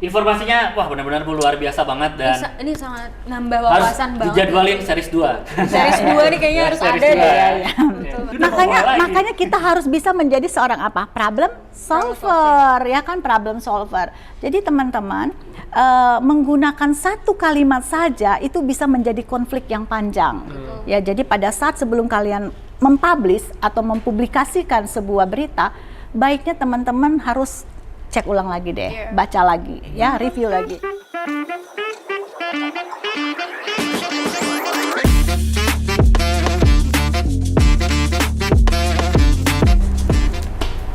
informasinya wah benar-benar luar biasa banget dan ini sangat nambah wawasan banget. Harus dijadwalin series 2. Series 2 nih kayaknya harus ada deh. Makanya kita harus bisa menjadi seorang apa? Problem solver, ya kan, problem solver. Jadi teman-teman menggunakan satu kalimat saja itu bisa menjadi konflik yang panjang. Ya, jadi pada saat sebelum kalian mempublish atau mempublikasikan sebuah berita, baiknya teman-teman harus cek ulang lagi deh, baca lagi, ya, review lagi.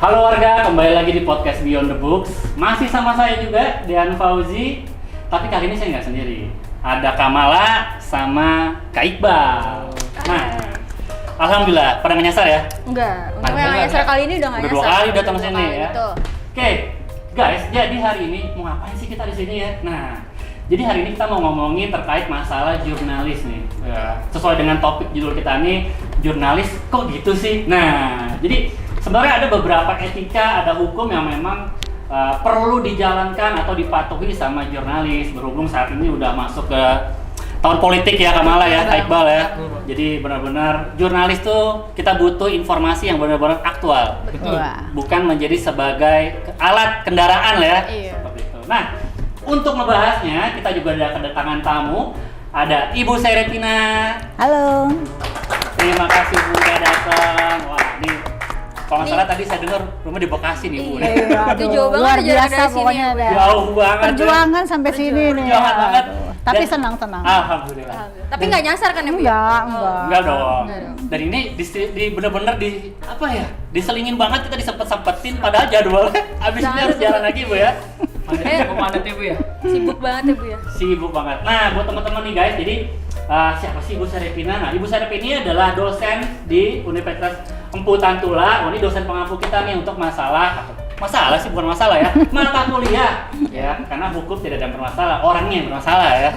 Halo warga, kembali lagi di podcast Beyond the Books. Masih sama saya juga, Dean Fauzi. Tapi kali ini saya nggak sendiri. Ada Kamala sama Kak Iqbal. Nah, alhamdulillah, pada nggak nyasar ya? Enggak, untuk yang nyasar kali ini udah nggak nyasar. Udah 2 kali datang sini ya. Betul. Oke, guys, jadi hari ini mau ngapain sih kita di sini ya? Nah, jadi hari ini kita mau ngomongin terkait masalah jurnalis nih. Ya, sesuai dengan topik judul kita nih, jurnalis kok gitu sih? Nah, jadi sebenarnya ada beberapa etika, ada hukum yang memang perlu dijalankan atau dipatuhi sama jurnalis. Berhubung saat ini udah masuk ke tahun politik ya, Kamala ya, Kak Iqbal ya. Jadi benar-benar jurnalis tuh kita butuh informasi yang benar-benar aktual. Betul. Bukan menjadi sebagai alat kendaraan lah ya. Iya. Seperti itu. Nah, untuk ngebahasnya kita juga ada kedatangan tamu. Ada Ibu Seretina. Halo. Terima kasih Bu udah datang. Wah, ini kalau nggak salah tadi saya dengar rumah di Bekasi nih Bu. Iya, Itu jauh banget luar jarak biasa dari sini pokoknya ya, Bu. ada. Jauh banget. Perjuangan sampai sini nih. Perjuangan banget. Tapi Dan- senang-senang. Alhamdulillah. Tapi nggak nyasar kan ya, Bu? Enggak. Enggak dong. Dan ini di bener-bener di apa ya? Diselingin banget, kita disempet-sempetin padahal jadwalnya abis ini harus jalan lagi Bu ya. Padat ya Bu ya? Sibuk banget ya, Bu ya? Sibuk banget. Nah, buat teman-teman nih guys, jadi siapa sih Ibu Serepina? Nah, Ibu Serepina ini adalah dosen di Universitas Empu Tantula. Ini dosen pengampu kita nih untuk masalah sih, bukan masalah ya, mata kuliah ya, karena hukum tidak ada yang bermasalah, orangnya yang bermasalah ya.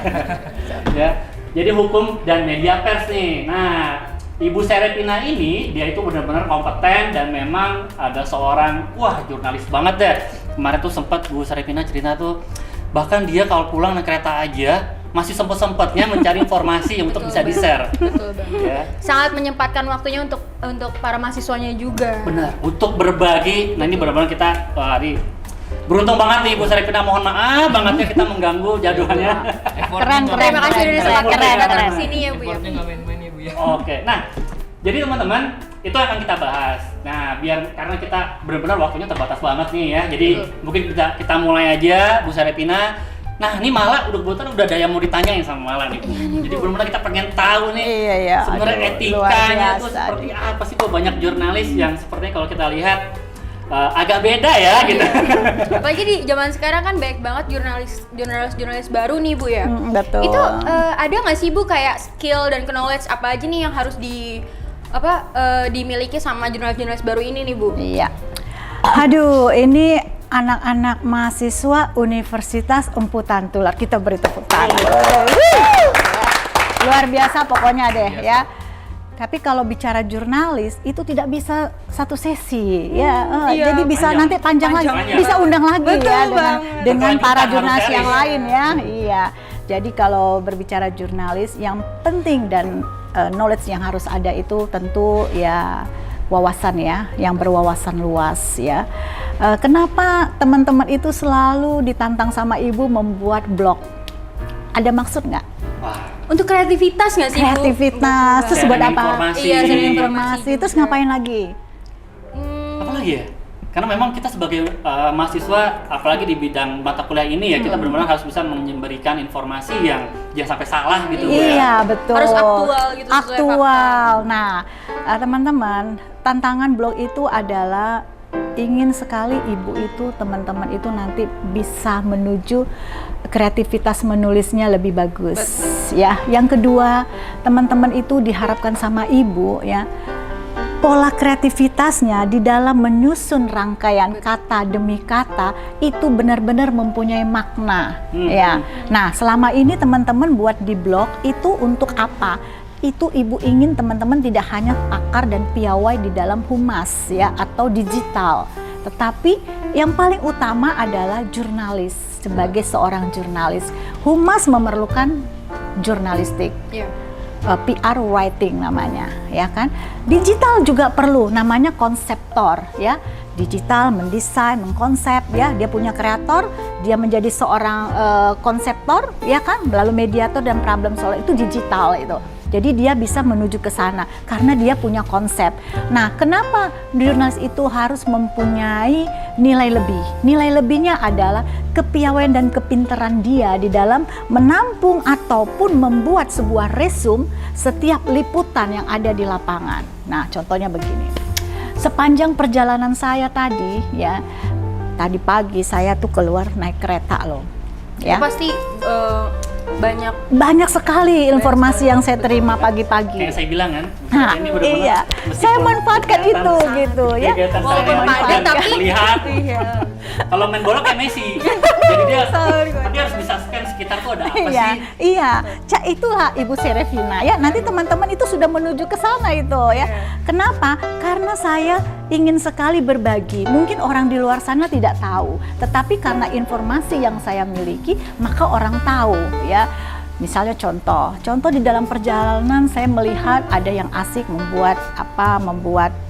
Ya, jadi hukum dan media pers nih. Nah, Ibu Serepina ini dia itu benar-benar kompeten dan memang ada seorang jurnalis banget deh. Kemarin tuh sempat Bu Serepina cerita tuh, bahkan dia kalau pulang naik kereta aja masih sempet-sempetnya mencari informasi untuk bisa di-share. Betul banget. Ya. Sangat menyempatkan waktunya untuk para mahasiswanya juga. Benar, untuk berbagi. Nah, ini benar-benar kita beruntung banget nih Bu Serepina, mohon maaf bangetnya kita mengganggu jadwalnya. Keren. Terima kasih udah disempatkan keren. datang ke sini ya, Bu ya. Effortnya nggak main-main ya Bu ya? Oke, nah jadi teman-teman itu akan kita bahas. Nah, karena kita benar-benar waktunya terbatas banget nih ya. Jadi mungkin kita mulai aja Bu Serepina. Nah, ini Mala udah ada yang mau ditanyain sama Mala nih. Jadi benar-benar kita pengen tahu nih Iya. sebenarnya Aduh, etikanya luar tuh biasa seperti apa sih, kok banyak jurnalis yang sepertinya kalau kita lihat agak beda ya gitu. Apalagi di zaman sekarang kan banyak banget jurnalis baru nih, Bu ya. Betul. Itu ada nggak sih, Bu, kayak skill dan knowledge apa aja nih yang harus dimiliki sama jurnalis baru ini nih, Bu? Iya. Aduh, ini anak-anak mahasiswa Universitas Empu Tantula. Kita beri tepuk tangan. Luar biasa pokoknya deh ya. Tapi kalau bicara jurnalis itu tidak bisa satu sesi ya. Iya, jadi bisa nanti panjang lagi, bisa undang lagi. Betul ya dengan Apalagi para kita jurnalis harus yang series. lain ya. Iya. Jadi kalau berbicara jurnalis yang penting dan knowledge yang harus ada itu tentu ya wawasan ya, yang berwawasan luas ya. Kenapa teman-teman itu selalu ditantang sama ibu membuat blog? Ada maksud nggak? Wah, Untuk kreativitas nggak sih, Bu? Kreativitas, terus buat sharing apa? informasi. Iya, sharing Informasi, terus ngapain lagi? apa lagi ya? Karena memang kita sebagai mahasiswa, apalagi di bidang mata kuliah ini ya, kita benar-benar harus bisa memberikan informasi yang jangan sampai salah gitu. Bu, Iya, ya. betul. Harus aktual gitu, sesuai Aktual. Nah, teman-teman, tantangan blog itu adalah ingin sekali ibu itu, teman-teman itu nanti bisa menuju kreativitas menulisnya lebih bagus. Ya, yang kedua, teman-teman itu diharapkan sama ibu ya, pola kreativitasnya di dalam menyusun rangkaian kata demi kata itu benar-benar mempunyai makna ya. Nah, selama ini teman-teman buat di blog itu untuk apa? Itu ibu ingin teman-teman tidak hanya pakar dan piawai di dalam humas ya atau digital, Tetapi yang paling utama adalah jurnalis. Sebagai seorang jurnalis, humas memerlukan jurnalistik. Iya. PR writing namanya, ya kan? Digital juga perlu, namanya konseptor, ya. Digital mendesain, mengkonsep, ya. Dia punya kreator, dia menjadi seorang konseptor, ya kan? Lalu mediator dan problem solver, itu digital itu. Jadi dia bisa menuju ke sana karena dia punya konsep. Nah, kenapa jurnalis itu harus mempunyai nilai lebih? Nilai lebihnya adalah kepiawaian dan kepintaran dia di dalam menampung ataupun membuat sebuah resume setiap liputan yang ada di lapangan. Nah, contohnya begini. Sepanjang perjalanan saya tadi, ya, tadi pagi saya tuh keluar naik kereta loh. Ya. Itu pasti Banyak sekali informasi yang saya terima pagi-pagi. Kayak saya bilang kan, Nah, ini benar-benar iya, saya manfaatkan itu gitu ya. Kegiatan Walaupun saya pagi, tapi lihat iya. kalau main bola kayak Messi. Jadi dia harus bisa scan sekitar tuh ada apa Iya, sih. iya. Itulah Ibu Serevina ya. Nanti teman-teman itu sudah menuju ke sana itu ya. Kenapa? Karena saya ingin sekali berbagi. Mungkin orang di luar sana tidak tahu, tetapi karena informasi yang saya miliki, maka orang tahu ya. Misalnya contoh di dalam perjalanan saya melihat ada yang asik membuat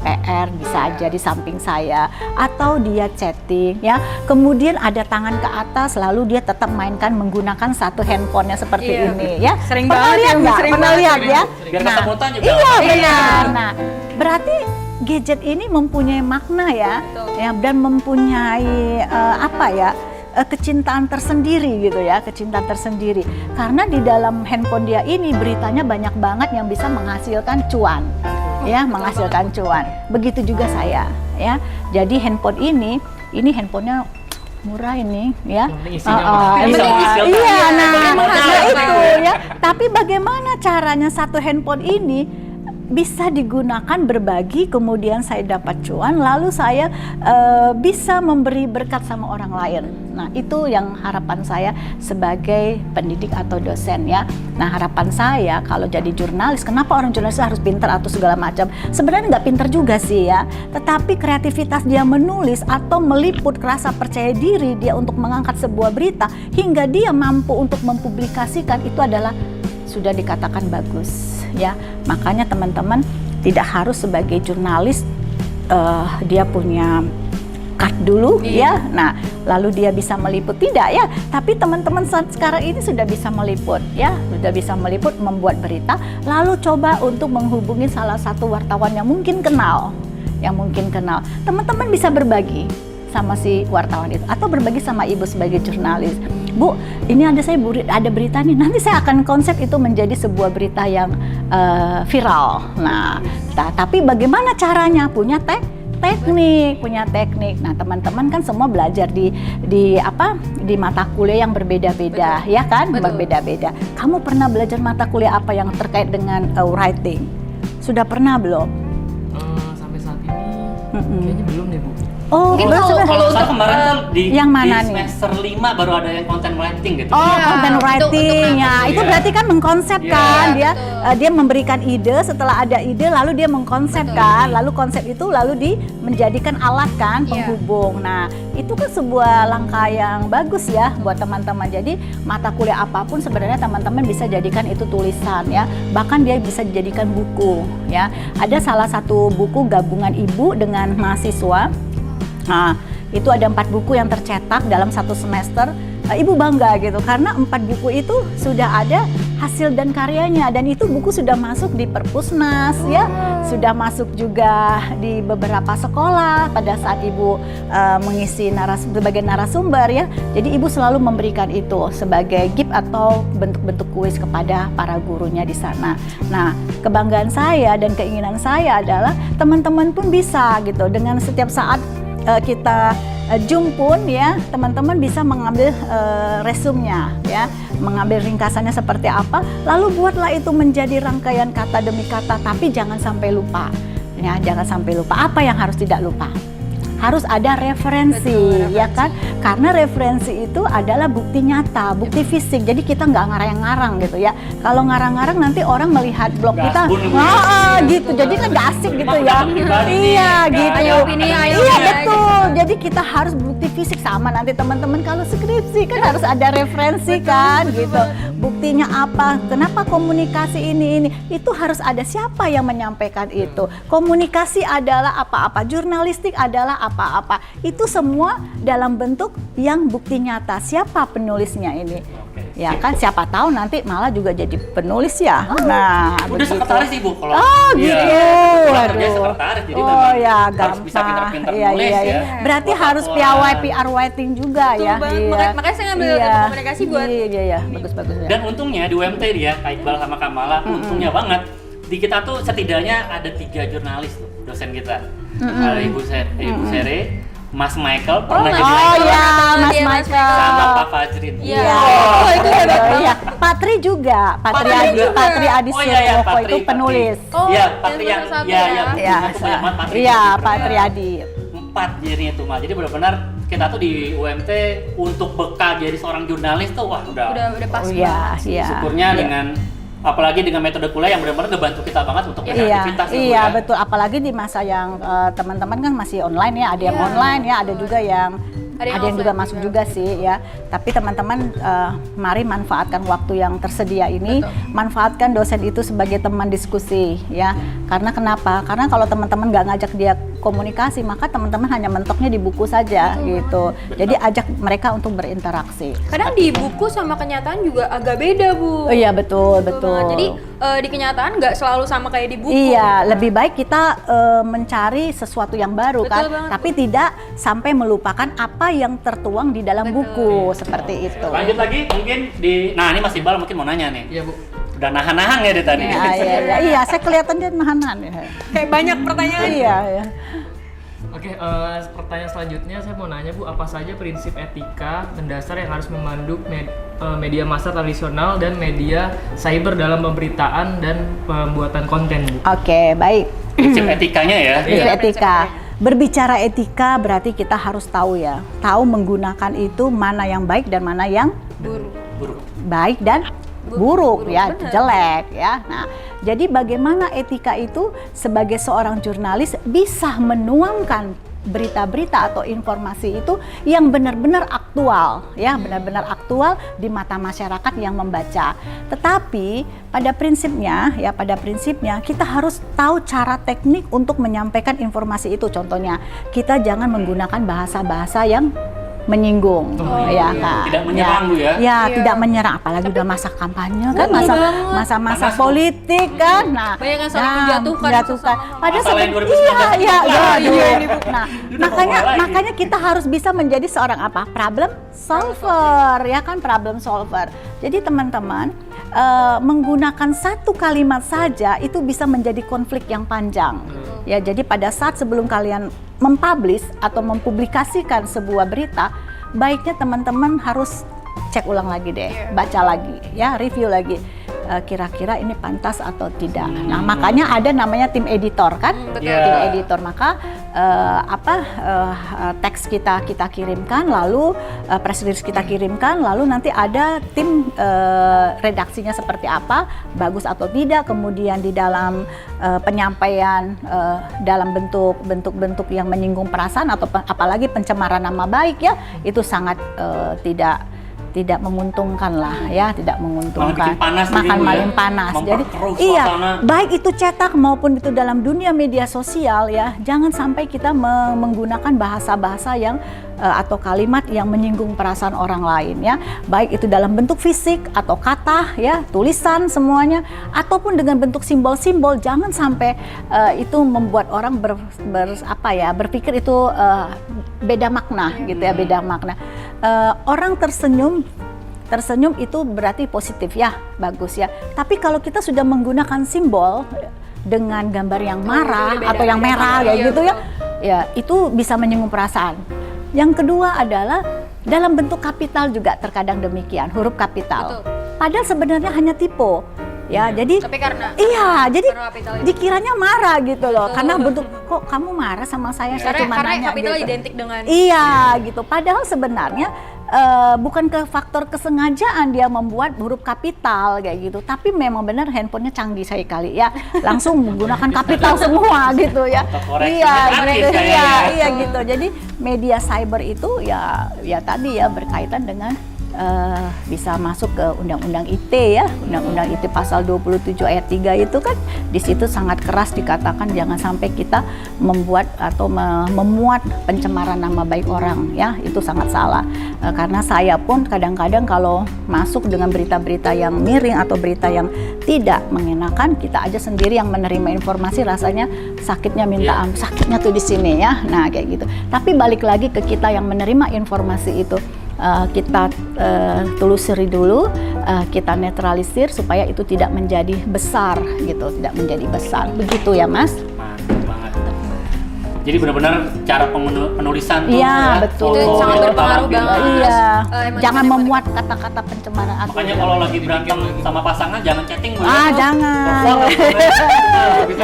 PR bisa aja di samping saya atau dia chatting ya. Kemudian ada tangan ke atas lalu dia tetap mainkan menggunakan satu handphonenya seperti Iya. ini ya. Sering Pernah banget lihat ya, nggak? sering Pernah banget, lihat sering ya? Biar kesemutan juga. Iya Iya. benar. Nah, berarti gadget ini mempunyai makna ya, Betul. ya dan mempunyai kecintaan tersendiri gitu ya, kecintaan tersendiri. Karena di dalam handphone dia ini beritanya banyak banget yang bisa menghasilkan cuan. Ya, menghasilkan cuan. Begitu juga saya, ya. Jadi handphone ini handphonenya murah ini ya. Isinya bisa menghasilkan. Iya, nah Bagaimana itu ya. Tapi bagaimana caranya satu handphone ini bisa digunakan berbagi, kemudian saya dapat cuan, lalu saya bisa memberi berkat sama orang lain. Nah, itu yang harapan saya sebagai pendidik atau dosen ya. Nah, harapan saya kalau jadi jurnalis, kenapa orang jurnalis harus pintar atau segala macam? Sebenarnya nggak pintar juga sih ya, tetapi kreativitas dia menulis atau meliput, rasa percaya diri dia untuk mengangkat sebuah berita hingga dia mampu untuk mempublikasikan, itu adalah sudah dikatakan bagus ya. Makanya teman-teman tidak harus sebagai jurnalis dia punya card dulu ya. Nah, lalu dia bisa meliput, tidak ya. Tapi teman-teman sekarang ini sudah bisa meliput ya, sudah bisa meliput, membuat berita, lalu coba untuk menghubungi salah satu wartawan yang mungkin kenal. Teman-teman bisa berbagi sama si wartawan itu atau berbagi sama ibu sebagai jurnalis. Bu, ini ada berita nih, nanti saya akan konsep itu menjadi sebuah berita yang viral. Nah, tapi bagaimana caranya? Punya teknik. Nah, teman-teman kan semua belajar di mata kuliah yang berbeda-beda, ya kan? Betul. Berbeda-beda. Kamu pernah belajar mata kuliah apa yang terkait dengan writing? Sudah pernah belum? Sampai saat ini kayaknya belum deh Bu. Oh, Mungkin Kalau saya kemarin tuh di yang mana nih? semester 5 baru ada yang content writing gitu. Oh, Iya, content untuk writing ya, marketing. itu Iya. berarti kan mengkonsep Iya, kan dia betul. dia memberikan ide, setelah ada ide lalu dia mengkonsep kan, lalu konsep itu lalu menjadikan alat kan Iya. penghubung. Nah, itu kan sebuah langkah yang bagus ya buat teman-teman. Jadi mata kuliah apapun sebenarnya teman-teman bisa jadikan itu tulisan ya, bahkan dia bisa dijadikan buku ya. Ada salah satu buku gabungan ibu dengan mahasiswa. Nah, itu ada 4 buku yang tercetak dalam satu semester. Ibu bangga gitu karena 4 buku itu sudah ada hasil dan karyanya, dan itu buku sudah masuk di Perpusnas ya, sudah masuk juga di beberapa sekolah pada saat ibu mengisi sebagai narasumber ya. Jadi ibu selalu memberikan itu sebagai gift atau bentuk-bentuk kuis kepada para gurunya di sana. Nah, kebanggaan saya dan keinginan saya adalah teman-teman pun bisa gitu, dengan setiap saat kita jumpun ya, teman-teman bisa mengambil resumenya ya, mengambil ringkasannya seperti apa, lalu buatlah itu menjadi rangkaian kata demi kata, tapi jangan sampai lupa ya, jangan sampai lupa. Apa yang harus tidak lupa? harus ada referensi, Betul, ya kan? Karena referensi itu adalah bukti nyata, bukti fisik. Jadi kita nggak ngarang-ngarang gitu ya. Kalau ngarang-ngarang nanti orang melihat blog Nggak kita, asbun gitu. gitu. Jadi kan nggak asik gitu ya. pendapat pribadi nih, Iya, nggak gitu. ada opini, ayo Iya ya, betul. Jadi kita harus bukti fisik sama nanti teman-teman kalau skripsi kan harus ada referensi kan, gitu. Buktinya apa? Kenapa komunikasi ini? Itu harus ada siapa yang menyampaikan itu. Komunikasi adalah apa-apa, jurnalistik adalah apa-apa. Itu semua dalam bentuk yang bukti nyata. Siapa penulisnya ini? Oke. Ya kan siapa tahu nanti malah juga jadi penulis ya. Nah, Udah begitu. sekretaris Ibu kalau. Oh gitu. Kebetulan kerja Waduh. sekretaris jadi Oh memang ya, harus gampang. bisa pintar-pintar Iya, nulis iya, ya. iya. Berarti Buat harus laporan. piawai PR writing juga Betul ya. banget. Iya. Makanya saya ngambil ilmu komunikasi buat Iya, iya, bagus ya. Dan untungnya di UMT dia, Kak Iqbal sama Kamala, untungnya banget di kita tuh setidaknya ada 3 jurnalis tuh dosen kita. Ada Ibu Sere, Mas Michael pernah jadi Oh rektor, ya, Mas Iya, Mas Michael. sama Pak Fajrin. Iya. Oh, itu hebat banget. Iya. Patri juga, Patri juga. Patri Adi Oh iya, iya, Suryoko Patri, itu Patri. penulis. Oh, Iya, yang Patri yang nomor 1 iya, ya. iya, Iya, bukunya banyak banget Patri. iya, Gitu. Patri Adi. 4 jadinya tuh Mal. Jadi benar-benar kita tuh di UMT untuk bekal jadi seorang jurnalis tuh wah Udah pas Oh iya, banget. iya. syukurnya Iya. dengan apalagi dengan metode kuliah yang benar-benar ngebantu kita banget untuk Iya, beraktivitas ya, Bu, iya ya. betul. Apalagi di masa yang teman-teman kan masih online ya, ada yang Iya. online ya, ada juga yang Ada yang ada yang juga offline masuk juga. juga sih ya. Tapi teman-teman mari manfaatkan waktu yang tersedia ini, manfaatkan dosen itu sebagai teman diskusi ya. Karena kenapa? Karena kalau teman-teman nggak ngajak dia komunikasi, maka teman-teman hanya mentoknya di buku saja gitu. Jadi ajak mereka untuk berinteraksi. Kadang di buku sama kenyataan juga agak beda, Bu. Oh iya betul, betul. banget. Jadi di kenyataan nggak selalu sama kayak di buku. Iya, lebih baik kita mencari sesuatu yang baru Betul kan, banget, tapi tidak sampai melupakan apa yang tertuang di dalam buku seperti itu. Lanjut lagi mungkin nah ini Mas Iqbal mungkin mau nanya nih. Iya, Bu. Udah nahan-nahan ya dari tadi. Iya, saya kelihatan dia nahan-nahan ya. Kayak banyak pertanyaan. Iya, iya. Oke, pertanyaan selanjutnya saya mau nanya Bu, apa saja prinsip etika mendasar yang harus memandu media massa tradisional dan media cyber dalam pemberitaan dan pembuatan konten, Bu? Oke, baik. Prinsip etikanya ya. Prinsip Iya, etika. Berbicara etika berarti kita harus tahu ya, tahu menggunakan itu mana yang baik dan mana yang Buruk. baik dan buruk ya, benar. jelek ya. Nah, jadi bagaimana etika itu sebagai seorang jurnalis bisa menuangkan berita-berita atau informasi itu yang benar-benar aktual ya, benar-benar aktual di mata masyarakat yang membaca. Tetapi pada prinsipnya kita harus tahu cara teknik untuk menyampaikan informasi itu. Contohnya, kita jangan menggunakan bahasa-bahasa yang menyinggung, ya kan? Tidak menyerang, Bu, ya? Ya, Iya. tidak menyerang, apalagi udah masa kampanye kan, Betul banget. masa-masa Panas, Bu. politik kan. Nah, Banyak yang saling menjatuhkan Padahal Masalah yang 2019 iya, itu iya. ini, Bu. Nah, Udah bawa lagi. makanya kita harus bisa menjadi seorang apa? Problem solver, ya kan, problem solver. Jadi teman-teman, menggunakan satu kalimat saja itu bisa menjadi konflik yang panjang. Ya, jadi pada saat sebelum kalian mempublish atau mempublikasikan sebuah berita, baiknya teman-teman harus cek ulang lagi deh, baca lagi, ya, review lagi. Kira-kira ini pantas atau tidak. Nah, makanya ada namanya tim editor kan, betul. Iya. tim editor. Maka teks kita kirimkan, lalu press release kita kirimkan, lalu nanti ada tim redaksinya seperti apa, bagus atau tidak. Kemudian di dalam penyampaian dalam bentuk-bentuk yang menyinggung perasaan atau apalagi pencemaran nama baik ya, itu sangat tidak menguntungkan lah ya, tidak menguntungkan. Malah bikin panas Makan gitu ya. makin panas. Jadi Memperkeruh iya, suasana. baik itu cetak maupun itu dalam dunia media sosial ya, jangan sampai kita menggunakan bahasa-bahasa yang atau kalimat yang menyinggung perasaan orang lain ya, baik itu dalam bentuk fisik atau kata ya, tulisan semuanya, ataupun dengan bentuk simbol-simbol. Jangan sampai itu membuat orang berpikir itu beda makna gitu ya, beda makna. Orang tersenyum itu berarti positif ya, bagus ya. Tapi kalau kita sudah menggunakan simbol dengan gambar yang marah beda, atau yang beda merah banget. ya Iya, gitu ya, betul. ya itu bisa menyinggung perasaan. Yang kedua adalah dalam bentuk kapital juga terkadang demikian, huruf kapital. Betul. Padahal sebenarnya hanya typo. ya. Jadi Tapi karena jadi karena kapital itu. dikiranya marah gitu loh, Betul. karena bentuk kok kamu marah sama saya cuma Karena nanya kapital gitu. identik dengan Iya gitu. Padahal sebenarnya bukan ke faktor kesengajaan dia membuat huruf kapital kayak gitu, tapi memang benar handphonenya canggih sekali ya, langsung menggunakan kapital semua gitu ya. Autocorrection Iya, gratis gitu, kayaknya. iya gitu. Jadi media cyber itu ya tadi ya berkaitan dengan bisa masuk ke Undang-Undang ITE ya, Undang-Undang ITE pasal 27 ayat 3 itu kan di situ sangat keras dikatakan jangan sampai kita membuat atau memuat pencemaran nama baik orang ya, itu sangat salah. Karena saya pun kadang-kadang kalau masuk dengan berita-berita yang miring atau berita yang tidak mengenakan, kita aja sendiri yang menerima informasi rasanya sakitnya minta ampun, sakitnya tuh di sini ya. Nah, kayak gitu. Tapi balik lagi ke kita yang menerima informasi itu. Kita telusuri dulu, kita netralisir supaya itu tidak menjadi besar gitu, tidak menjadi besar. Begitu ya, Mas? Mantap banget. Jadi benar-benar cara penulisan tuh Iya, ya, betul. Itu foto, sangat berpengaruh tampil. banget. Iya. Emang Jangan gimana, memuat kata-kata pencemaran atau Makanya kalau lagi berantem sama pasangan jangan chatting Bu. jangan. Bisa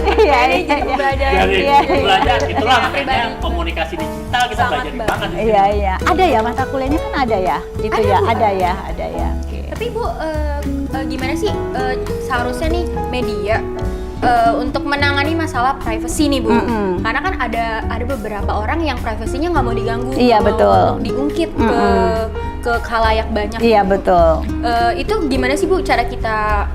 Iya, Ini iya, jadi iya. belajar. Jadi Iya, iya. belajar itulah Iya, makanya pribadi. komunikasi digital kita Sangat belajar banget. banget di sini. Iya, iya. Ada ya mata kuliahnya kan ada ya? Gitu Ada, ya, Bu. ada ya. Oke. Tapi Bu, gimana sih seharusnya nih media untuk menangani masalah privacy nih Bu? Mm-mm. Karena kan ada beberapa orang yang privasinya nggak mau diganggu. Iya, betul. Untuk diungkit ke khalayak banyak. Iya, betul. Itu gimana sih Bu cara kita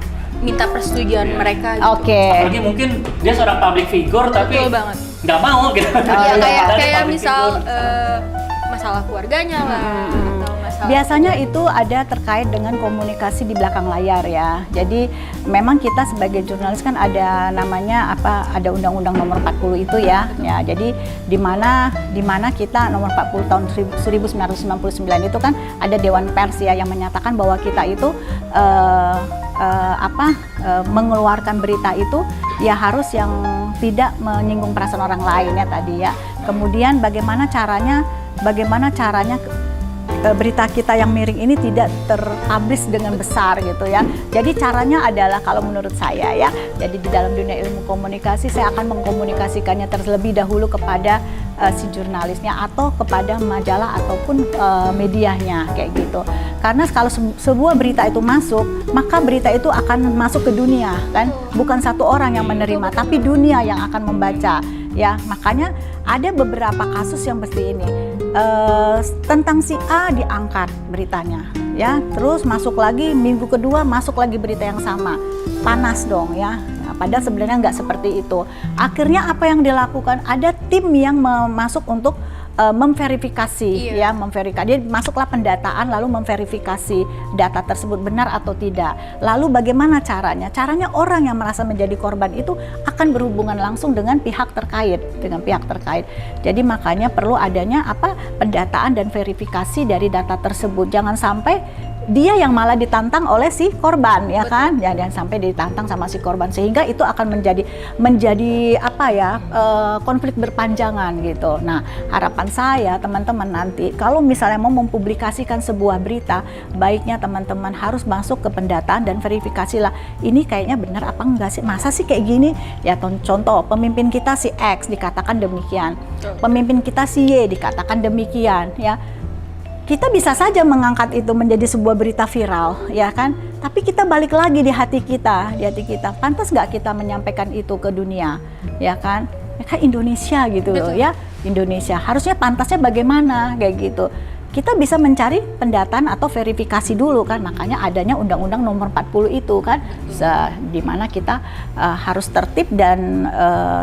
minta persetujuan Iya. mereka? Gitu? Oke. Apalagi mungkin dia seorang public figure tapi Betul banget. nggak mau gitu. Iya, iya. kayak Public misal figure. masalah keluarganya lah atau masalah Biasanya itu ada terkait dengan komunikasi di belakang layar ya. Jadi memang kita sebagai jurnalis kan ada namanya ada Undang-Undang Nomor 40 itu ya. Ya, jadi di mana kita Nomor 40 tahun 1999 itu kan ada Dewan Pers ya yang menyatakan bahwa kita itu mengeluarkan berita itu ya harus yang tidak menyinggung perasaan orang lain ya tadi ya. Kemudian bagaimana caranya berita kita yang miring ini tidak terpublish dengan besar gitu ya. Jadi caranya adalah kalau menurut saya ya, jadi di dalam dunia ilmu komunikasi saya akan mengkomunikasikannya terlebih dahulu kepada si jurnalisnya atau kepada majalah ataupun medianya kayak gitu. Karena kalau sebuah berita itu masuk, maka berita itu akan masuk ke dunia kan, bukan satu orang yang menerima, tapi dunia yang akan membaca. Ya, makanya ada beberapa kasus yang seperti ini. Tentang si A diangkat beritanya, ya, terus masuk lagi minggu kedua masuk lagi berita yang sama, panas dong ya. Nah, padahal sebenarnya nggak seperti itu. Akhirnya apa yang dilakukan? Ada tim yang masuk untuk memverifikasi, ya, memverifikasi. Dia masuklah pendataan lalu memverifikasi data tersebut benar atau tidak. Lalu bagaimana caranya? Caranya orang yang merasa menjadi korban itu akan berhubungan langsung dengan pihak terkait, Jadi makanya perlu adanya pendataan dan verifikasi dari data tersebut. Jangan sampai dia yang malah ditantang oleh si korban, ya kan? Jangan sampai ditantang sama si korban sehingga itu akan menjadi konflik berpanjangan gitu. Nah, harapan saya teman-teman nanti kalau misalnya mau mempublikasikan sebuah berita, baiknya teman-teman harus masuk ke pendataan dan verifikasi lah. Ini kayaknya benar apa enggak sih? Masa sih kayak gini? Ya contoh, pemimpin kita si X dikatakan demikian. Pemimpin kita si Y dikatakan demikian, ya. Kita bisa saja mengangkat itu menjadi sebuah berita viral, ya kan? Tapi kita balik lagi di hati kita, pantas nggak kita menyampaikan itu ke dunia, ya kan? Ya kan Indonesia gitu loh, ya. Indonesia harusnya pantasnya bagaimana, kayak gitu. Kita bisa mencari pendataan atau verifikasi dulu kan, makanya adanya Undang-Undang Nomor 40 itu kan, di mana kita harus tertib dan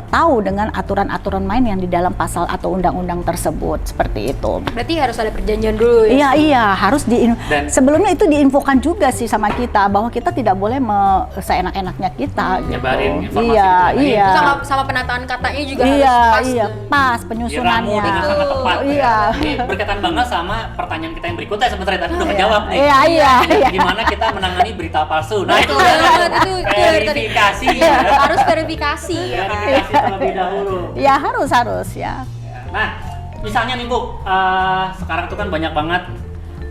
tahu dengan aturan-aturan main yang di dalam pasal atau undang-undang tersebut, seperti itu. Berarti harus ada perjanjian dulu ya? Iya, harus sebelumnya itu diinfokan juga sih sama kita bahwa kita tidak boleh seenak-enaknya kita. Nyebarin gitu. informasi Iya. Sama penataan katanya juga Iya, harus pas. pas penyusunannya. Diramu dengan sangat tepat. Iya. Ini berkaitan banget sama pertanyaan kita yang berikutnya sebenarnya tadi udah menjawab nih. Iya. Gimana kita menangani berita palsu? Nah, itu itu verifikasi. harus verifikasi ya kan? Verifikasi terlebih dahulu. Ya harus ya. Nah, misalnya nih Bu, sekarang tuh kan banyak banget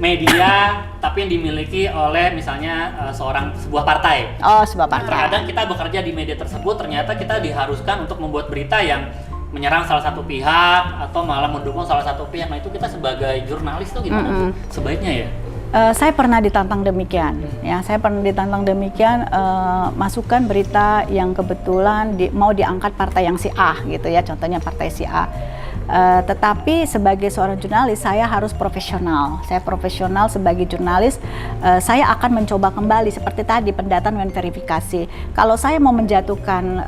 media tapi yang dimiliki oleh misalnya sebuah partai. Oh, sebuah partai. Terkadang kita bekerja di media tersebut, ternyata kita diharuskan untuk membuat berita yang menyerang salah satu pihak atau malah mendukung salah satu pihak. Nah itu kita sebagai jurnalis tuh gimana tuh sebaiknya ya? Saya pernah ditantang demikian, ya. Saya pernah ditantang demikian, masukkan berita yang kebetulan mau diangkat partai yang si A, gitu ya. Contohnya partai si A. Tetapi sebagai seorang jurnalis saya harus profesional. Saya profesional sebagai jurnalis. Saya akan mencoba kembali seperti tadi pendataan dan verifikasi. Kalau saya mau menjatuhkan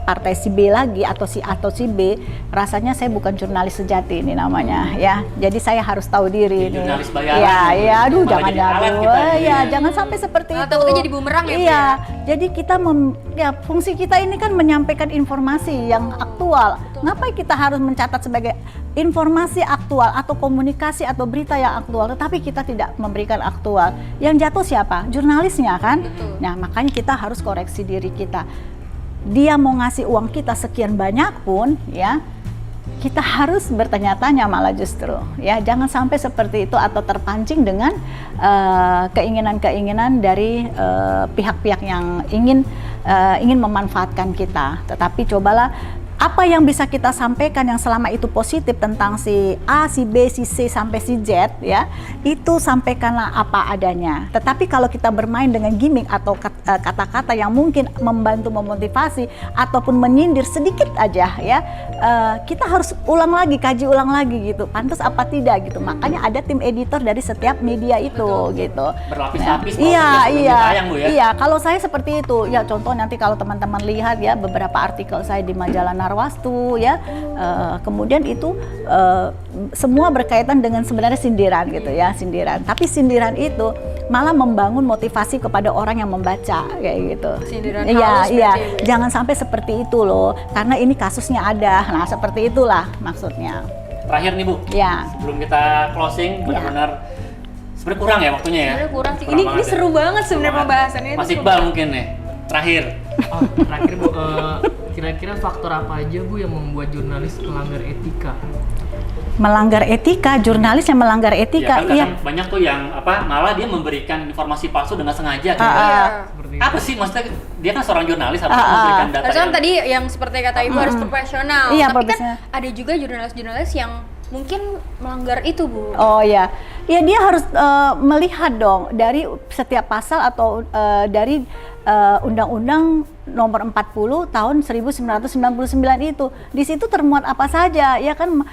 partai si B lagi atau si A atau si B, rasanya saya bukan jurnalis sejati ini namanya, ya. Jadi saya harus tahu diri. Jurnalis bayaran. Ya, aduh Malah jangan jadi alat kita ini. ya, jangan sampai seperti itu. Takutnya jadi bumerang ya, Bu, Iya, jadi kita fungsi kita ini kan menyampaikan informasi yang aktual. Ngapain kita harus mencatat sebagai informasi aktual atau komunikasi atau berita yang aktual, tetapi kita tidak memberikan aktual. Yang jatuh siapa? Jurnalisnya kan? Betul. Nah, makanya kita harus koreksi diri kita. Dia mau ngasih uang kita sekian banyak pun, ya, kita harus bertanya-tanya malah justru, ya, jangan sampai seperti itu atau terpancing dengan keinginan-keinginan dari pihak-pihak yang ingin memanfaatkan kita. Tetapi cobalah apa yang bisa kita sampaikan yang selama itu positif tentang si A, si B, si C sampai si Z, ya, itu sampaikanlah apa adanya. Tetapi kalau kita bermain dengan gimmick atau kata-kata yang mungkin membantu memotivasi ataupun menyindir sedikit aja, ya, kita harus kaji ulang lagi gitu. Pantas apa tidak gitu. Makanya ada tim editor dari setiap media itu. Betul. Gitu. Berlapis-lapis. Iya. Kalau saya seperti itu, ya, contoh nanti kalau teman-teman lihat ya beberapa artikel saya di majalah Narwastu, ya, kemudian itu semua berkaitan dengan sebenarnya sindiran gitu ya, sindiran. Tapi sindiran itu malah membangun motivasi kepada orang yang membaca kayak gitu. Sindiran Iya, halus iya. berarti, Bu, ya? Jangan sampai seperti itu loh, karena ini kasusnya ada. Nah, seperti itulah maksudnya. Terakhir nih Bu, Ya. sebelum kita closing, benar-benar sebenarnya kurang ya waktunya ya. Sebenarnya kurang sih. Kurang Ini banget ya. seru banget sebenarnya Kurang pembahasannya. Mas itu. Iqbal mungkin nih, terakhir. Oh, terakhir Bu, kira-kira faktor apa aja Bu yang membuat jurnalis melanggar etika? Melanggar etika, jurnalis yang melanggar etika, Ya, kan iya. kadang banyak tuh yang malah dia memberikan informasi palsu dengan sengaja gitu. Iya. Seperti itu. Apa sih maksudnya, dia kan seorang jurnalis harus memberikan data Harusnya kan yang tadi yang seperti kata Ibu harus profesional. Iya, Tapi profesional. kan ada juga jurnalis-jurnalis yang mungkin melanggar itu, Bu. Oh ya, ya dia harus melihat dong dari setiap pasal atau dari Undang-Undang Nomor 40 Tahun 1999 itu. Di situ termuat apa saja, ya kan?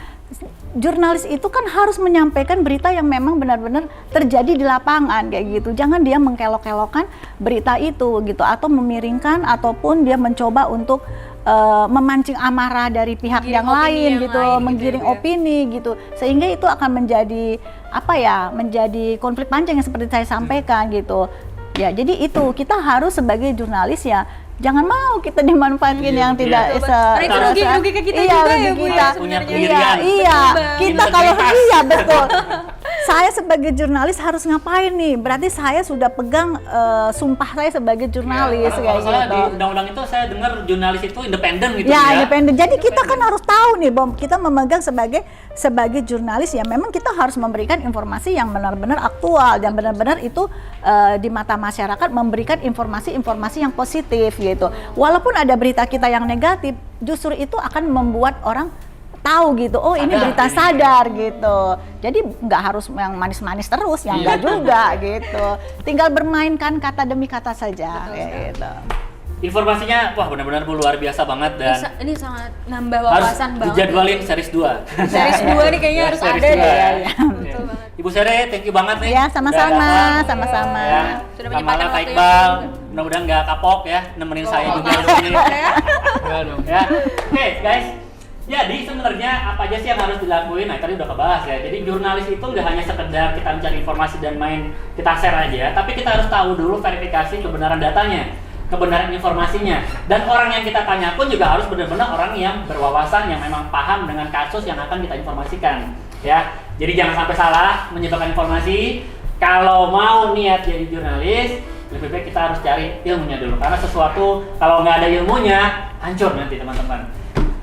Jurnalis itu kan harus menyampaikan berita yang memang benar-benar terjadi di lapangan kayak gitu. Jangan dia mengkelok-kelokkan berita itu gitu, atau memiringkan ataupun dia mencoba untuk memancing amarah dari pihak Menggiring yang opini lain yang gitu, lain gitu menggiring ya, Bu, ya. opini gitu, sehingga itu akan menjadi menjadi konflik panjang yang seperti saya sampaikan gitu. Ya, jadi itu kita harus sebagai jurnalis ya, jangan mau kita dimanfaatkan yang tidak Betul, karena itu rugi ke kita iya, juga rugi ya, Bu, ya, kita. sebenarnya. Iya, iya. Betul, Kita Bang. kalau Integritas. betul. Saya sebagai jurnalis harus ngapain nih? Berarti saya sudah pegang sumpah saya sebagai jurnalis Karena kayak kalau salah gitu. di undang-undang itu saya dengar jurnalis itu independen gitu Ya, ya. independen. Jadi kita kan harus tahu nih, Bom, kita memegang sebagai jurnalis ya, memang kita harus memberikan informasi yang benar-benar aktual dan benar-benar itu di mata masyarakat memberikan informasi-informasi yang positif gitu. Walaupun ada berita kita yang negatif, justru itu akan membuat orang tahu gitu, oh ini Sadar berita ini. sadar gitu. Jadi nggak harus yang manis-manis terus, yang enggak juga gitu. Tinggal bermainkan kata demi kata saja kayak gitu. Informasinya wah benar-benar luar biasa banget dan Ini sangat nambah harus wawasan banget. dijadwalin series 2. Series 2 nih kayaknya harus series ada 2 deh. ya. ya. Betul banget. Ibu Sere, thank you banget nih. Ya, sama-sama, Udah datang. sama-sama. Ya. Sudah Kamala, menyempatkan Kak waktu yang Iqbal, singkat. mudah-mudahan nggak kapok ya, nemenin saya Oh, juga nggak di sini. apa-apa ya. Enggak dong. Ya, oke guys. Jadi sebenarnya apa aja sih yang harus dilakuin? Nah tadi udah kebahas ya. Jadi jurnalis itu nggak hanya sekedar kita mencari informasi dan main kita share aja, tapi kita harus tahu dulu verifikasi kebenaran datanya, kebenaran informasinya. Dan orang yang kita tanya pun juga harus benar-benar orang yang berwawasan, yang memang paham dengan kasus yang akan kita informasikan. Ya, jadi jangan sampai salah menyebarkan informasi. Kalau mau niat jadi jurnalis, lebih baik kita harus cari ilmunya dulu. Karena sesuatu kalau nggak ada ilmunya, hancur nanti teman-teman.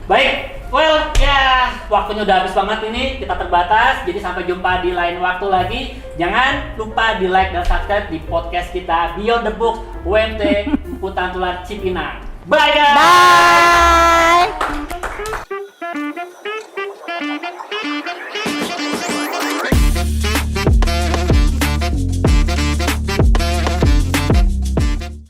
Baik, well, ya waktunya udah habis banget ini, kita terbatas. Jadi sampai jumpa di lain waktu lagi. Jangan lupa di like dan subscribe di podcast kita Beyond the Books UMT Emputan Tular Cipinang. Bye guys! Bye.